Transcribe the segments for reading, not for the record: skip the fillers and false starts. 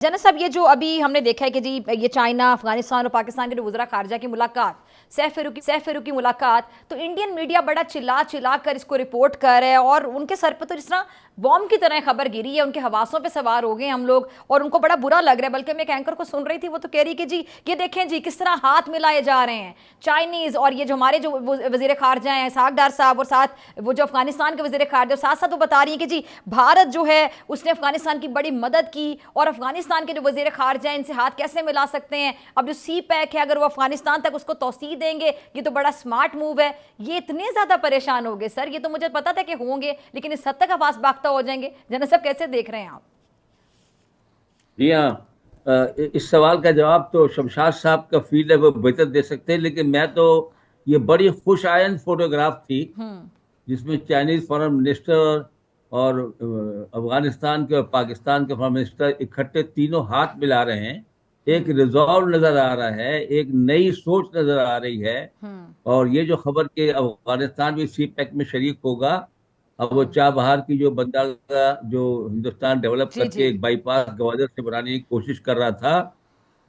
General साहब, ये जो अभी हमने देखा है कि जी ये चाइना, अफगानिस्तान और पाकिस्तान के जो वज़ीर ख़ारजा की मुलाकात, सैफ की मुलाकात, तो इंडियन मीडिया बड़ा चिल्ला चिल्ला कर इसको रिपोर्ट कर रहा है और उनके सर पर तो जिस तरह बॉम्ब की तरह खबर गिरी है, उनके हवासों पे सवार हो गए हम लोग और उनको बड़ा बुरा लग रहा है। बल्कि मैं एक एंकर को सुन रही थी, वो तो कह रही कि जी ये देखें जी किस तरह हाथ मिलाए जा रहे हैं चाइनीज़ और ये जो हमारे जो वज़ीर ख़ारजा हैं साग डार साहब और साथ वो जो अफगानिस्तान के वज़ीर ख़ारजा, साथ साथ वो बता रही है कि जी भारत जो है उसने अफगानिस्तान की बड़ी मदद की और अफगानिस्तान के जो वज़ीर ख़ारजा हैं इनसे हाथ कैसे मिला सकते हैं। अब जो सी पैक है अगर वो अफगानिस्तान तक उसको तौसीह देंगे, ये तो बड़ा स्मार्ट मूव है। ये इतने ज़्यादा परेशान हो गए सर, ये तो मुझे पता था कि होंगे, लेकिन इस हद तक आवाज बाख्ता हो जाएंगे। जनरल साहब कैसे देख रहे हैं आप? जी हाँ। इस सवाल का जवाब तो शमशाद साहब का फील्ड है, वो बेहतर दे सकते हैं। लेकिन मैं तो, ये बड़ी खुश आयन फोटोग्राफ थी जिसमें चाइनीज फॉरेन मिनिस्टर और अफगानिस्तान के और पाकिस्तान के फॉरेन मिनिस्टर इकट्ठे तीनों हाथ मिला रहे हैं। एक रिजॉल्व नजर आ रहा है, एक नई सोच नजर आ रही है। और ये जो खबर के अफगानिस्तान भी सी पैक में शरीक होगा, अब वो चाबहार की जो बंदरगाह जो हिंदुस्तान डेवलप जी करके जी। एक बाईपास गवादर से बनाने की कोशिश कर रहा था,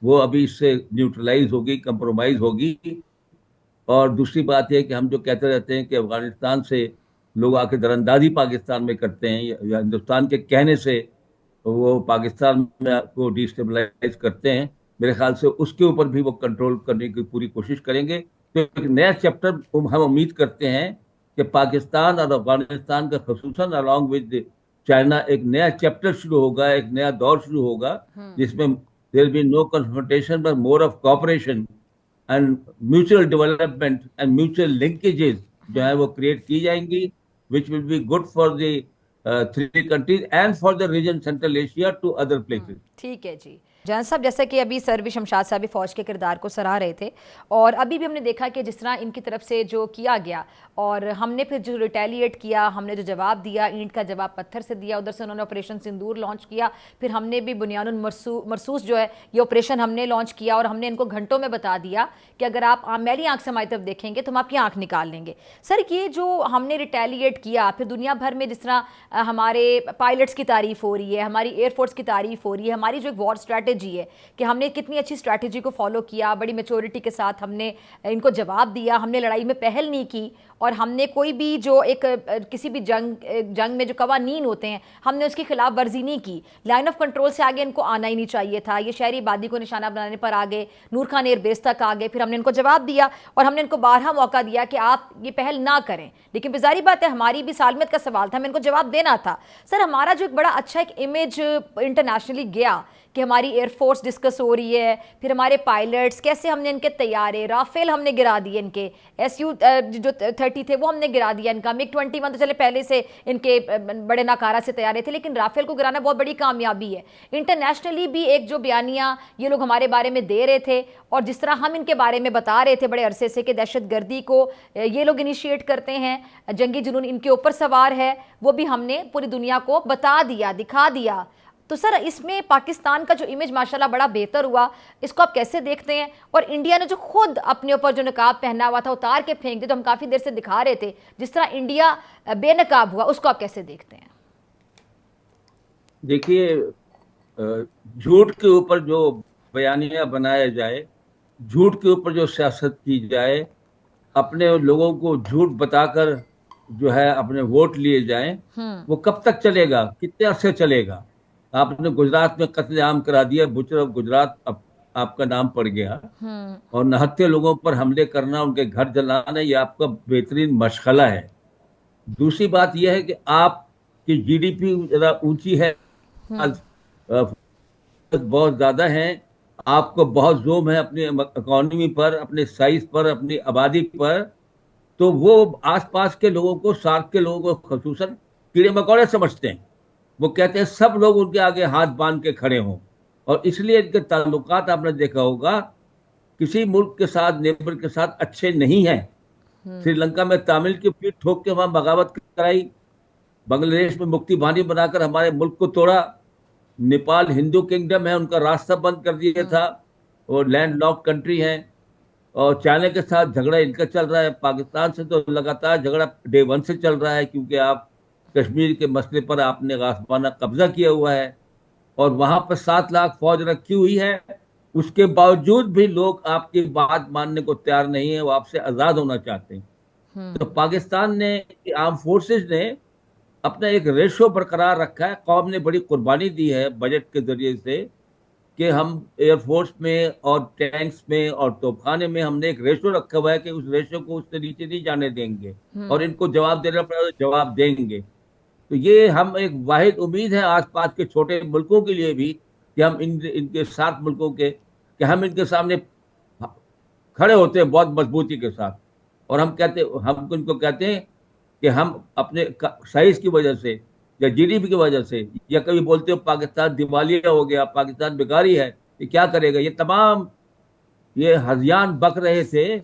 वो अभी इससे न्यूट्रलाइज होगी, कंप्रोमाइज होगी। और दूसरी बात यह है कि हम जो कहते रहते हैं कि अफगानिस्तान से लोग आके दरअंदाजी पाकिस्तान में करते हैं या हिंदुस्तान के कहने से वो पाकिस्तान में को डिस्टेबलाइज करते हैं, मेरे ख्याल से उसके ऊपर भी वो कंट्रोल करने की पूरी कोशिश करेंगे। तो एक नया चैप्टर हम उम्मीद करते हैं कि पाकिस्तान और अफगानिस्तान का खसूसन अलॉन्ग विद चाइना एक नया चैप्टर शुरू होगा, एक नया दौर शुरू होगा, जिसमें there be no confrontation but more of cooperation and mutual development and mutual linkages जो है वो क्रिएट की जाएंगी, which will be good for the three countries and for the region central Asia to other places. ठीक है जी। जान साहब, जैसा कि अभी सर भी शमशाद साहब भी फौज के किरदार को सराह रहे थे और अभी भी हमने देखा कि जिस तरह इनकी तरफ से जो किया गया और हमने फिर जो रिटेलिएट किया, हमने जो जवाब दिया, ईंट का जवाब पत्थर से दिया। उधर से उन्होंने ऑपरेशन सिंदूर लॉन्च किया, फिर हमने भी बुनियानुल मरसूस जो है ये ऑपरेशन हमने लॉन्च किया और हमने इनको घंटों में बता दिया कि अगर आप मेरी आंख से हमारी तरफ देखेंगे तो हम आपकी आंख निकाल लेंगे। सर ये जो हमने रिटेलिएट किया, फिर दुनिया भर में जिस तरह हमारे पायलट्स की तारीफ हो रही है, हमारी एयरफोर्स की तारीफ हो रही है, हमारी जो एक वॉर स्ट्रैटेजी है कि हमने कितनी अच्छी स्ट्रैटेजी को फॉलो किया, बड़ी मेच्योरिटी के साथ हमने इनको जवाब दिया, हमने लड़ाई में पहल नहीं की और हमने कोई भी जो एक किसी भी जंग में जो कवानीन होते हैं हमने उसकी खिलाफ वर्जी नहीं की। लाइन ऑफ कंट्रोल से आगे इनको आना ही नहीं चाहिए था, ये शहरी आबादी को निशाना बनाने पर आ गए, नूर खान एयरबेस तक आ गए। फिर हमने इनको जवाब दिया और हमने इनको बारहा मौका दिया कि आप ये पहल ना करें, लेकिन बेजारी बात है हमारी भी सालमियत का सवाल था, हमें इनको जवाब देना था। सर हमारा जो एक बड़ा अच्छा एक इमेज इंटरनेशनली गया कि हमारी एयरफोर्स डिस्कस हो रही है, फिर हमारे पायलट्स कैसे हमने इनके तैयारे राफेल हमने गिरा दिए, इनके SU जो 30 थे वो हमने गिरा दिया, इनका MiG-21 तो चले पहले से इनके बड़े नाकारा से तैयारे थे, लेकिन राफेल को गिराना बहुत बड़ी कामयाबी है। इंटरनेशनली भी एक जो बयानियाँ ये लोग हमारे बारे में दे रहे थे और जिस तरह हम इनके बारे में बता रहे थे बड़े अरसे से कि दहशत गर्दी को ये लोग इनिशिएट करते हैं, जंगी जुनून इनके ऊपर सवार है, वो भी हमने पूरी दुनिया को बता दिया, दिखा दिया। तो सर इसमें पाकिस्तान का जो इमेज माशाल्लाह बड़ा बेहतर हुआ, इसको आप कैसे देखते हैं? और इंडिया ने जो खुद अपने ऊपर जो नकाब पहना हुआ था उतार के फेंक दिया, तो हम काफ़ी देर से दिखा रहे थे, जिस तरह इंडिया बेनकाब हुआ, उसको आप कैसे देखते हैं? देखिए, झूठ के ऊपर जो बयानियां बनाया जाए, झूठ के ऊपर जो सियासत की जाए, अपने लोगों को झूठ बताकर जो है अपने वोट लिए जाएं, वो कब तक चलेगा, कितने अरसे चलेगा? आपने गुजरात में कत्लेआम करा दिया, बुचर ऑफ गुजरात अब आपका नाम पड़ गया। और नहत्ते लोगों पर हमले करना, उनके घर जलाना, ये आपका बेहतरीन मशगला है। दूसरी बात यह है कि आपकी GDP जरा ऊंची है, आज बहुत ज्यादा है, आपको बहुत जोम है अपनी इकोनॉमी पर, अपने साइज पर, अपनी आबादी पर। तो वो आसपास के लोगों को, सार्क के लोगों को खसूसन कीड़े मकोड़े समझते हैं। वो कहते हैं सब लोग उनके आगे हाथ बांध के खड़े हों। और इसलिए इनके ताल्लुकात आपने देखा होगा किसी मुल्क के साथ, नेबर के साथ अच्छे नहीं हैं। श्रीलंका में तमिल की पीठ ठोक के वहां बगावत कराई, बांग्लादेश में मुक्ति बानी बनाकर हमारे मुल्क को तोड़ा, नेपाल हिंदू किंगडम है, उनका रास्ता बंद कर दिया था, वो लैंड लॉक कंट्री है। और चाइना के साथ झगड़ा इनका चल रहा है, पाकिस्तान से तो लगातार झगड़ा डे वन से चल रहा है, क्योंकि आप कश्मीर के मसले पर आपने आसमाना कब्जा किया हुआ है। और वहां पर 7 लाख फौज रखी हुई है, उसके बावजूद भी लोग आपकी बात मानने को तैयार नहीं है, वो आपसे आजाद होना चाहते हैं। तो पाकिस्तान ने, आर्म फोर्सेस ने अपना एक रेशो बरकरार रखा है। कौम ने बड़ी कुर्बानी दी है बजट के जरिए से, कि हम एयरफोर्स में और टैंक्स में और तोपखाने में हमने एक रेशो रखा हुआ है कि उस रेशो को उससे नीचे नहीं जाने देंगे, और इनको जवाब देना पड़ेगा तो जवाब देंगे। तो ये हम एक वाहिद उम्मीद है आसपास के छोटे मुल्कों के लिए भी, कि हम इनके साथ मुल्कों के, कि हम इनके सामने खड़े होते हैं बहुत मजबूती के साथ। और हम इनको कहते हैं कि हम अपने साइज की वजह से या जीडीपी की वजह से, या कभी बोलते हो पाकिस्तान दिवालिया हो गया, पाकिस्तान बेकारी है, ये क्या करेगा, ये तमाम ये हज़ियान बक रहे थे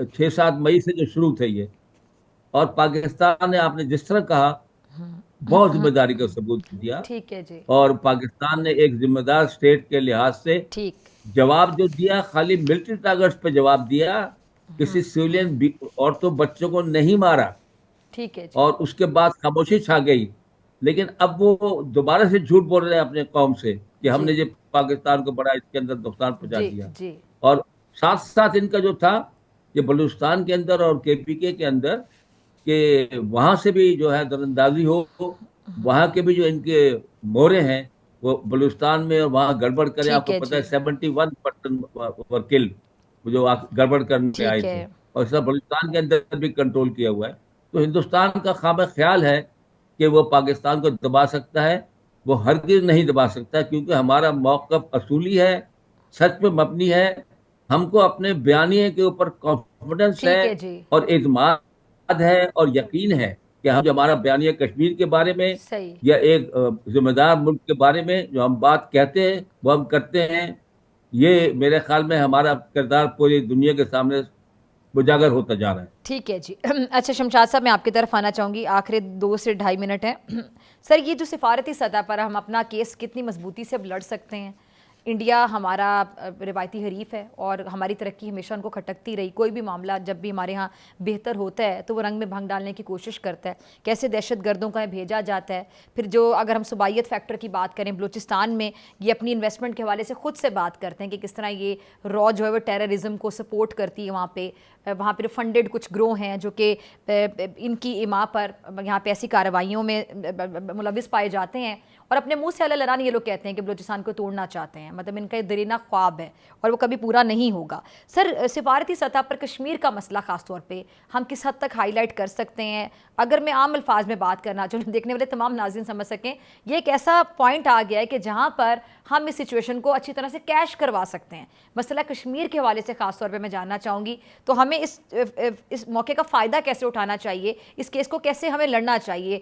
6-7 मई से जो शुरू थे ये। और पाकिस्तान ने, आपने जिस तरह कहा, बहुत जिम्मेदारी का सबूत दिया। ठीक है जी। और पाकिस्तान ने एक जिम्मेदार स्टेट के लिहाज से ठीक। जवाब जो दिया, खाली मिलिट्री टारगेट्स पे जवाब दिया, किसी सिविलियन औरतों बच्चों को नहीं मारा, ठीक है जी। और उसके बाद खामोशी छा गई। लेकिन अब वो दोबारा से झूठ बोल रहे हैं अपने कौम से कि जी हमने ये पाकिस्तान को बड़ा इसके अंदर नुकसान पहुंचा जी दिया। जी। और साथ साथ इनका जो था, ये बलूचिस्तान के अंदर और केपीके के अंदर, कि वहां से भी जो है दरअंदाजी हो, वहां के भी जो इनके मोहरे हैं वो बलूचिस्तान में और वहां गड़बड़ करें। ठीक आपको है पता है जी। 71% वर किल, जो गड़बड़ करने आए ठीक थे, है। और इस बलूचिस्तान के अंदर भी कंट्रोल किया हुआ है। तो हिंदुस्तान का खामा ख्याल है कि वो पाकिस्तान को दबा सकता है, वो हरगिज नहीं दबा सकता, क्योंकि हमारा मौक़िफ़ असूली है, सच पे मबनी है। हमको अपने बयानिए के ऊपर कॉन्फिडेंस है ठीक है जी। और एतमाद है और यकीन है कि हम, जो हमारा बयानिया कश्मीर के बारे में सही। या एक जिम्मेदार मुल्क के बारे में जो हम बात कहते हैं वो हम करते हैं। ये मेरे ख्याल में हमारा किरदार पूरी दुनिया के सामने उजागर होता जा रहा है। ठीक है जी। अच्छा शमशाद साहब, मैं आपकी तरफ आना चाहूँगी, आखिरी 2 से ढाई मिनट हैं। सर, ये जो सिफारती सतह पर हम अपना केस कितनी मजबूती से अब लड़ सकते हैं? इंडिया हमारा रिवायती हरीफ है और हमारी तरक्की हमेशा उनको खटकती रही। कोई भी मामला जब भी हमारे यहाँ बेहतर होता है तो वो रंग में भंग डालने की कोशिश करता है। कैसे दहशत गर्दों का भेजा जाता है। फिर जो, अगर हम सुबाइयत फैक्टर की बात करें, बलूचिस्तान में ये अपनी इन्वेस्टमेंट के हवाले से खुद से बात करते हैं कि किस तरह ये रॉ जो है वो टेररिज्म को सपोर्ट करती है वहाँ पे फंडेड कुछ ग्रोह हैं जो कि इनकी इमा पर यहाँ पे ऐसी कार्रवाइयों में मुलविस पाए जाते हैं, और अपने मुंह से अल्लाह ये लोग कहते हैं कि बलूचिस्तान को तोड़ना चाहते हैं। मतलब इनका ये दरीना ख्वाब है और वो कभी पूरा नहीं होगा। सर, सिफारती सतह पर कश्मीर का मसला ख़ास तौर पे हम किस हद तक हाईलाइट कर सकते हैं? अगर मैं आम अल्फाज में बात करना चाहूँ, देखने वाले तमाम नाज़रीन समझ सकें, ये एक ऐसा पॉइंट आ गया है कि जहाँ पर हम इस सिचुएशन को अच्छी तरह से कैश करवा सकते हैं। मसला कश्मीर के हवाले से ख़ास तौर पर मैं जानना चाहूँगी, तो हमें इस मौके का फ़ायदा कैसे उठाना चाहिए, इस केस को कैसे हमें लड़ना चाहिए,